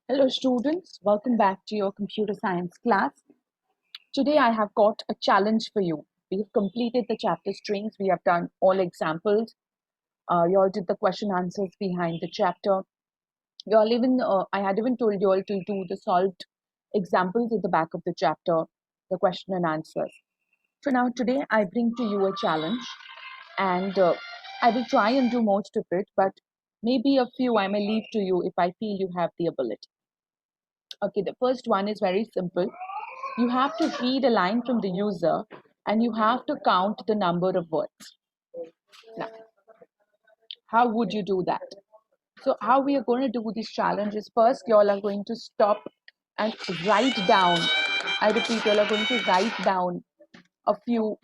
Hello students, welcome back to your computer science class. Today I have got a challenge for you. We have completed the chapter strings, we have done all examples, you all did the question answers behind the chapter. You all I had even told you all to do the solved examples at the back of the chapter, the question and answers. So now today I bring to you a challenge and I will try and do most of it, but maybe a few I may leave to you if I feel you have the ability. Okay, the first one is very simple. You have to read a line from the user and you have to count the number of words. Now, how would you do that? So, how we are going to do this challenge is first, you all are going to stop and write down. I repeat, you all are going to write down a few,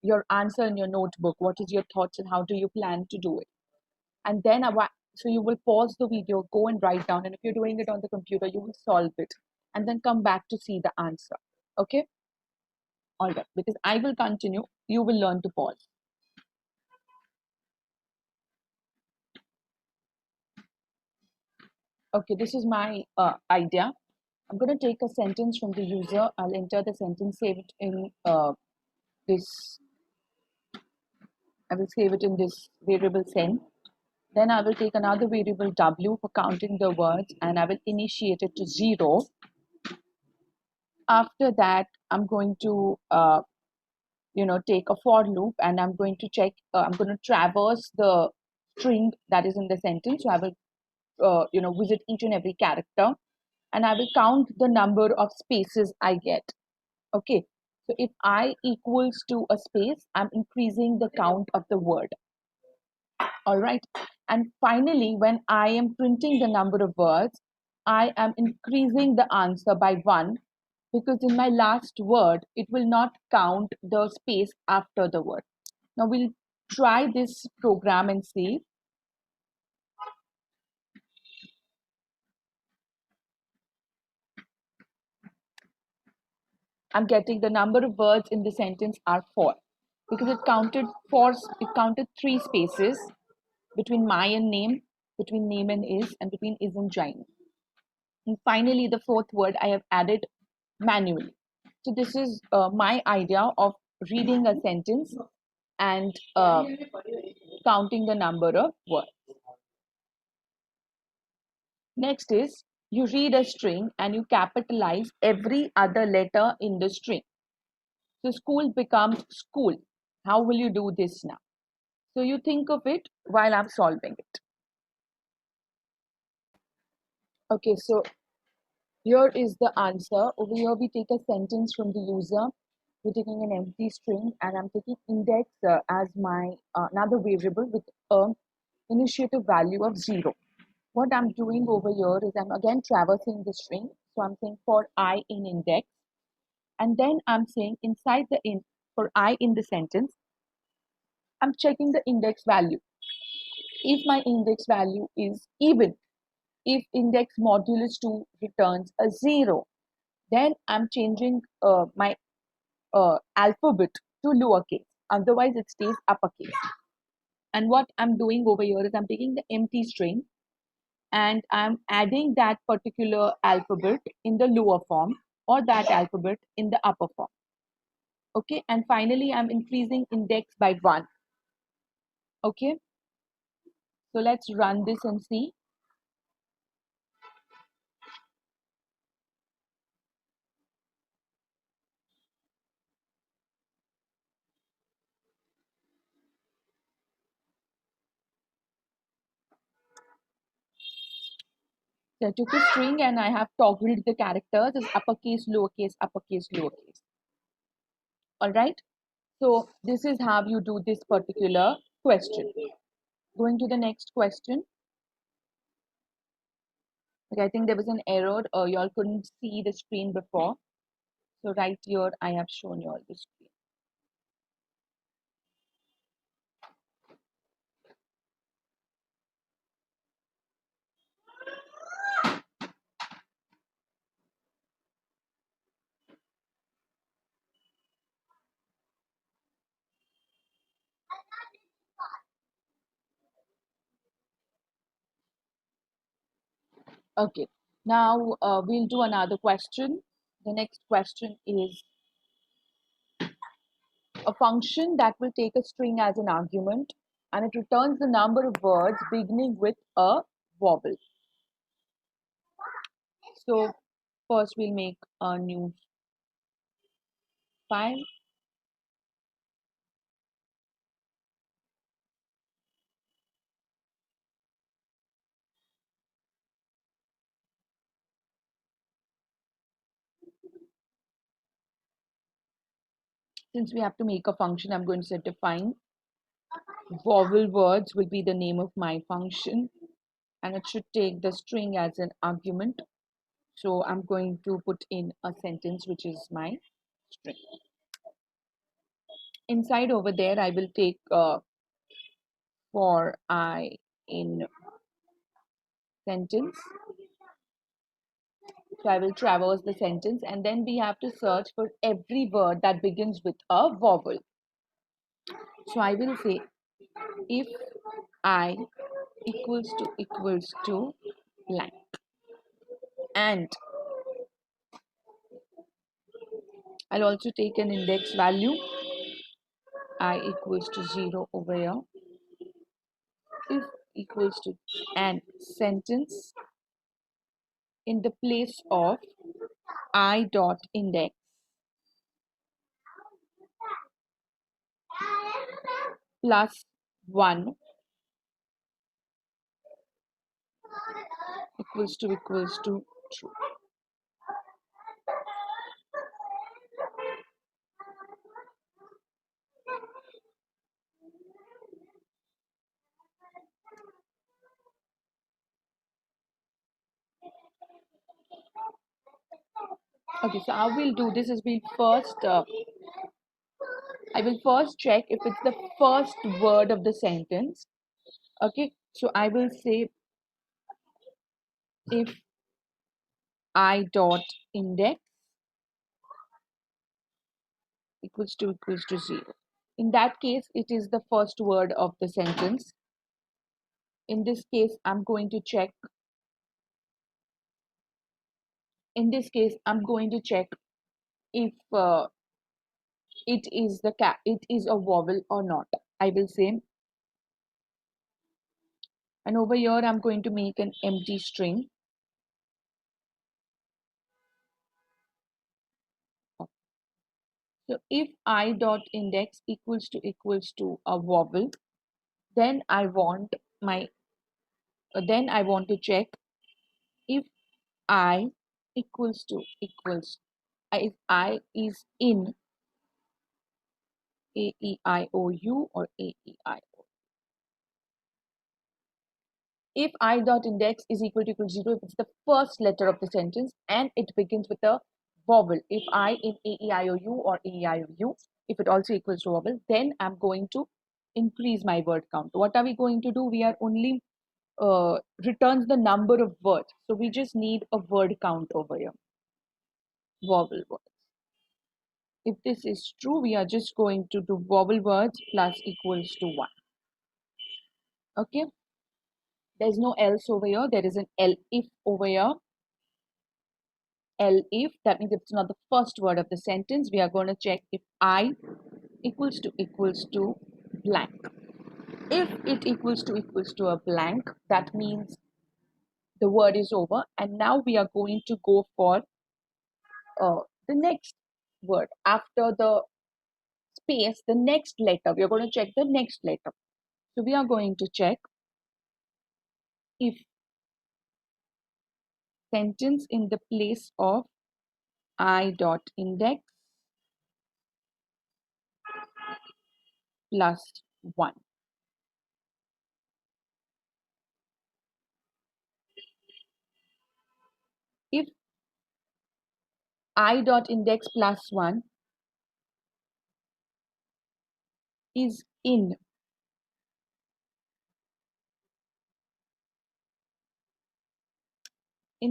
your answer in your notebook. What is your thoughts and how do you plan to do it? And then, so you will pause the video, go and write down. And if you're doing it on the computer, you will solve it and then come back to see the answer. Okay? All right, because I will continue, you will learn to pause. Okay, this is my idea. I'm going to take a sentence from the user. I'll enter the sentence, save it in this, I will save it in this variable sen. Then I will take another variable w for counting the words and I will initiate it to 0. After that, I'm going to take a for loop and I'm going to check, I'm going to traverse the string that is in the sentence. So I will visit each and every character and I will count the number of spaces I get. Okay, so if I equals to a space, I'm increasing the count of the word. All right, and finally, when I am printing the number of words, I am increasing the answer by 1 because in my last word, it will not count the space after the word. Now we'll try this program and see. I'm getting the number of words in the sentence are 4 because it counted 3 spaces between my and name, between name and is, and between is and join. And finally, the fourth word I have added manually. So this is my idea of reading a sentence and counting the number of words. Next is you read a string and you capitalize every other letter in the string. So school becomes school. How will you do this now? So you think of it while I'm solving it. Okay, so here is the answer. Over here, we take a sentence from the user. We're taking an empty string, and I'm taking index as my another variable with a initiative value of 0. What I'm doing over here is I'm again traversing the string. So I'm saying for I in index, and then I'm saying inside the in for I in the sentence, I'm checking the index value. If my index value is even, if index modulus 2 returns a 0, then I'm changing my alphabet to lowercase. Otherwise, it stays uppercase. And what I'm doing over here is I'm taking the empty string and I'm adding that particular alphabet in the lower form or that alphabet in the upper form. Okay, and finally, I'm increasing index by 1. Okay, so let's run this and see. So I took a string and I have toggled the characters as uppercase, lowercase, uppercase, lowercase. All right. So this is how you do this particular question. Going to the next question. Okay, I think there was an error. You all couldn't see the screen before. So right here, I have shown you all the screen. Okay. Now we'll do another question. The next question is a function that will take a string as an argument and it returns the number of words beginning with a vowel. So first we'll make a new file. Since we have to make a function, I'm going to say define vowel words will be the name of my function and it should take the string as an argument. So I'm going to put in a sentence which is my string. Inside over there, I will take for I in sentence. So I will traverse the sentence and then we have to search for every word that begins with a vowel. So I will say if I equals to blank and I'll also take an index value I equals to 0 over here. If equals to and sentence in the place of I dot index plus 1 equals to true. Okay, so how we'll do this is I will first check if it's the first word of the sentence. Okay, so I will say if I dot index equals to 0. In that case, it is the first word of the sentence. In this case, I'm going to check. In this case, I'm going to check if it is a vowel or not. I will say, and over here I'm going to make an empty string. So if I dot index equals to a vowel, then I want to check if I if I is in A E I O U or A E I O. If I dot index is equal to 0, if it's the first letter of the sentence and it begins with a vowel, if I in A E I O U or A E I O U, if it also equals to vowel, then I'm going to increase my word count. What are we going to do? We are only returns the number of words. So we just need a word count over here. Vowel words. If this is true, we are just going to do vowel words plus equals to 1. Okay. There's no else over here. There is an L if over here. L if, that means if it's not the first word of the sentence, we are going to check if I equals to blank. If it equals to a blank, that means the word is over. And now we are going to go for the next word after the space, the next letter. We are going to check the next letter. So we are going to check if sentence in the place of I dot index plus 1. If I dot index plus 1 is in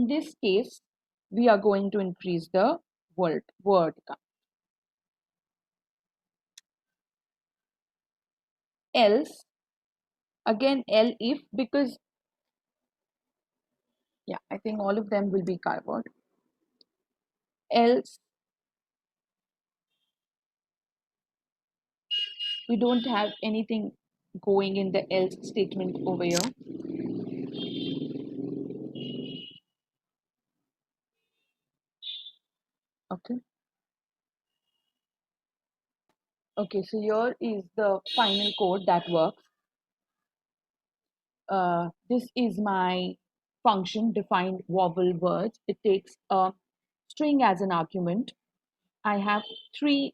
this case, we are going to increase the word count. Else, again L if, because Yeah, I think all of them will be covered. Else, we don't have anything going in the else statement over here. Okay. Okay, so here is the final code that works. This is my function defined vowel words. It takes a string as an argument. I have three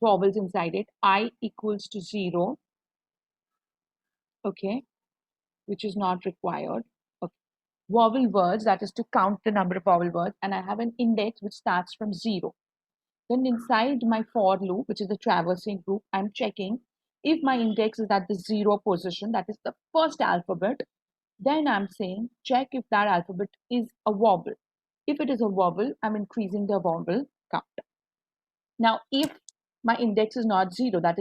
vowels inside it. I equals to 0, okay, which is not required. Okay. Vowel words, that is to count the number of vowel words, and I have an index which starts from 0. Then inside my for loop, which is the traversing loop, I'm checking if my index is at the 0 position, that is the first alphabet. Then I'm saying check if that alphabet is a vowel. If it is a vowel, I'm increasing the vowel count. Now, if my index is not 0, that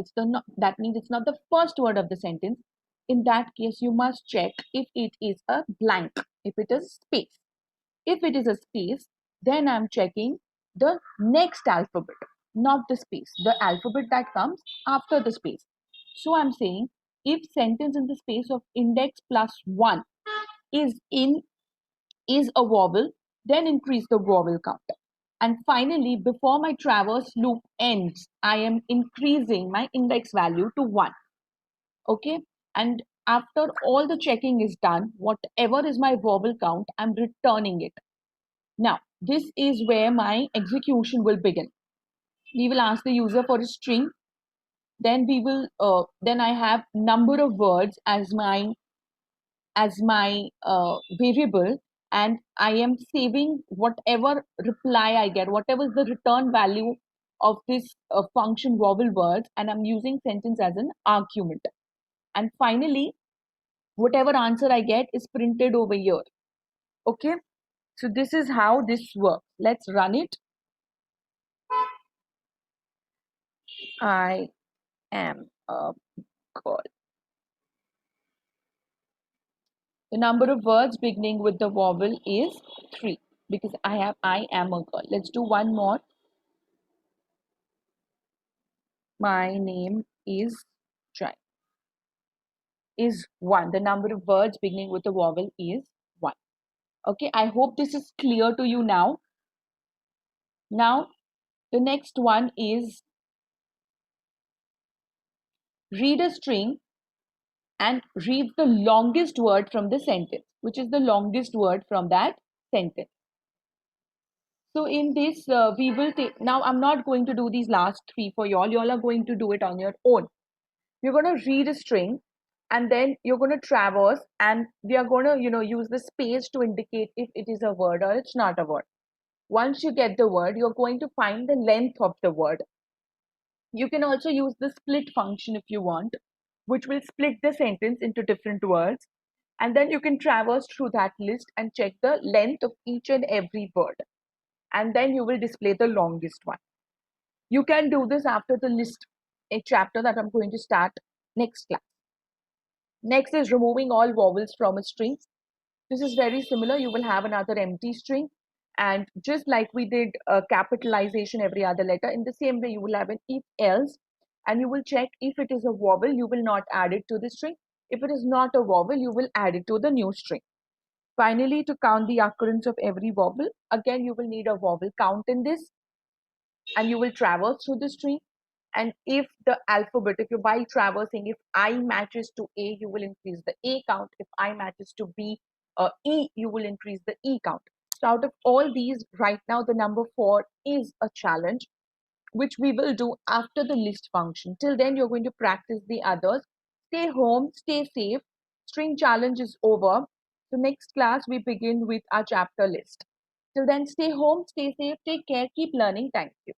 means it's not the first word of the sentence. In that case, you must check if it is a blank, if it is space. If it is a space, then I'm checking the next alphabet, not the space, the alphabet that comes after the space. So I'm saying if sentence in the space of index plus 1 is in is a vowel, then increase the vowel count. And finally, before my traverse loop ends, I am increasing my index value to 1. Okay. And after all the checking is done, whatever is my vowel count, I'm returning it. Now, this is where my execution will begin. We will ask the user for a string. Then I have number of words as my variable, and I am saving whatever reply I get, whatever is the return value of this function vowel words, and I'm using sentence as an argument. And finally, whatever answer I get is printed over here. Okay, so this is how this works. Let's run it. I am a girl. The number of words beginning with the vowel is 3 because I am a girl. Let's do one more. My name is Jai. Is 1. The number of words beginning with the vowel is 1. Okay, I hope this is clear to you now. Now, the next one is read a string and read the longest word from the sentence, which is the longest word from that sentence. So in this, we will take, now I'm not going to do these last three for y'all. Y'all are going to do it on your own. You're going to read a string and then you're going to traverse and we are going to, use the space to indicate if it is a word or it's not a word. Once you get the word, you're going to find the length of the word. You can also use the split function if you want, which will split the sentence into different words. And then you can traverse through that list and check the length of each and every word. And then you will display the longest one. You can do this after the list, a chapter that I'm going to start next class. Next is removing all vowels from a string. This is very similar. You will have another empty string. And just like we did capitalization every other letter, in the same way, you will have an if else. And you will check if it is a vowel, you will not add it to the string. If it is not a vowel, you will add it to the new string. Finally, to count the occurrence of every vowel, again, you will need a vowel count in this. And you will traverse through the string. And if the alphabet, if you by traversing, if I matches to A, you will increase the A count. If I matches to B, E, you will increase the E count. So out of all these, right now the number 4 is a challenge, which we will do after the list function. Till then, you're going to practice the others. Stay home, stay safe. String challenge is over. So next class, we begin with our chapter list. Till then, stay home, stay safe, take care, keep learning. Thank you.